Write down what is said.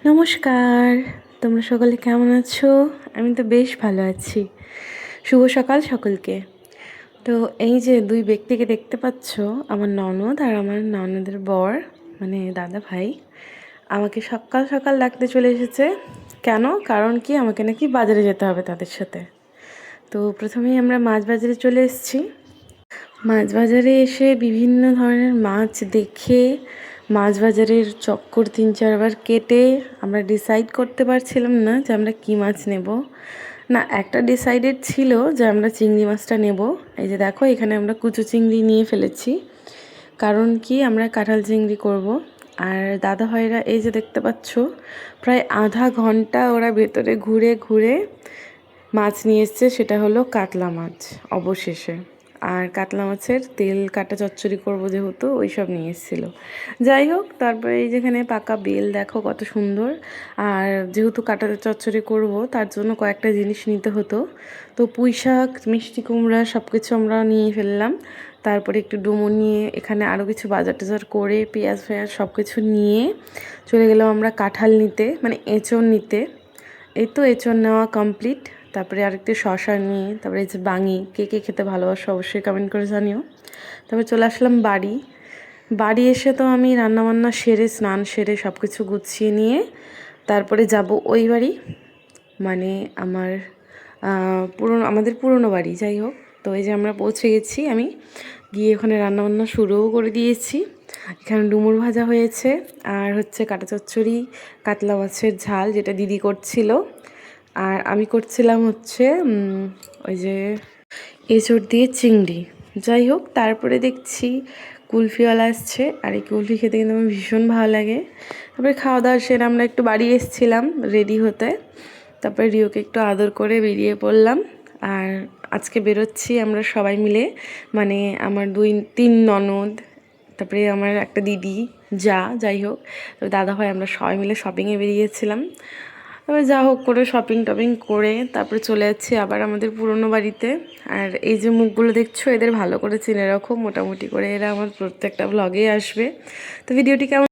নমস্কার, তোমরা সকলে কেমন আছো? আমি তো বেশ ভালো আছি। শুভ সকাল সকলকে। তো এই যে দুই ব্যক্তিকে দেখতে পাচ্ছ, আমার ননদ আর আমার ননদের বর, মানে দাদা ভাই, আমাকে সকাল সকাল ডাকতে চলে এসেছে। কেন? কারণ কি, আমাকে নাকি বাজারে যেতে হবে তাদের সাথে। তো প্রথমেই আমরা মাছ বাজারে চলে এসেছি। মাছ বাজারে এসে বিভিন্ন ধরনের মাছ দেখে মাছ বাজারের চক্কর ৩-৪ বার কেটে আমরা ডিসাইড করতে পারছিলাম না যে আমরা কী মাছ নেব। না, একটা ডিসাইডেড ছিল যে আমরা চিংড়ি মাছটা নেব। এই যে দেখো, এখানে আমরা কুচো চিংড়ি নিয়ে ফেলেছি, কারণ কি আমরা কাঁঠাল চিংড়ি করব। আর দাদা ভাইরা এই যে দেখতে পাচ্ছ, প্রায় আধা ঘন্টা ওরা ভেতরে ঘুরে ঘুরে মাছ নিয়ে এসছে। সেটা হলো কাতলা মাছ অবশেষে। আর কাতলা মাছের তেল কাটা চচ্চড়ি করবো যেহেতু, ওই সব নিয়ে এসেছিলো। যাই হোক, তারপরে এই যেখানে পাকা বেল দেখো কত সুন্দর। আর যেহেতু কাটা চচ্চড়ি করব, তার জন্য কয়েকটা জিনিস নিতে হতো। তো পুঁই শাক, মিষ্টি কুমড়া সব কিছু আমরা নিয়ে ফেললাম। তারপরে একটু ডুমো নিয়ে এখানে আরও কিছু বাজার টাজার করে পেঁয়াজ ফেয়াজ সব কিছু নিয়ে চলে গেলাম আমরা কাঁঠাল নিতে, মানে এঁচড় নিতে। এই তো এঁচড় নেওয়া কমপ্লিট। তারপরে আরেকটু শশা নিয়ে, তারপরে এই যে বাঙি, কে কে খেতে ভালোবাসো অবশ্যই কমেন্ট করে জানিও। তারপরে চলে আসলাম বাড়ি এসে তো আমি রান্নাবান্না সেরে, স্নান সেরে সব কিছু গুছিয়ে নিয়ে তারপরে যাব ওই বাড়ি, মানে আমাদের পুরনো বাড়ি। যাই হোক, তো এই যে আমরা পৌঁছে গেছি। আমি গিয়ে ওখানে রান্নাবান্না শুরুও করে দিয়েছি। এখানে ডুমুর ভাজা হয়েছে, আর হচ্ছে কাটা চচ্চড়ি, কাতলা মাছের ঝাল যেটা দিদি করছিল, আর আমি করছিলাম হচ্ছে ওই যে এঁচড় দিয়ে চিংড়ি। যাই হোক, তারপরে দেখছি কুলফিওয়ালা আসছে, আর এই কুলফি খেতে কিন্তু আমার ভীষণ ভালো লাগে। তারপরে খাওয়া দাওয়া সেরে আমরা একটু বাড়ি এসেছিলাম রেডি হতে। তারপরে রিওকে একটু আদর করে বেরিয়ে পড়লাম। আর আজকে বেরোচ্ছি আমরা সবাই মিলে, মানে আমার 2-3 ননদ, তারপরে আমার একটা দিদি, যাই হোক, তো দাদা ভাই, আমরা সবাই মিলে শপিংয়ে বেরিয়েছিলাম। তবে যা হোক করে শপিং টপিং করে তারপরে চলে যাচ্ছি আবার আমাদের পুরনো বাড়িতে। আর এই যে মুখগুলো দেখছো, এদের ভালো করে চিনে রাখো মোটামুটি করে, এরা আমার প্রত্যেকটা ব্লগেই আসবে। তো ভিডিওটি কেমন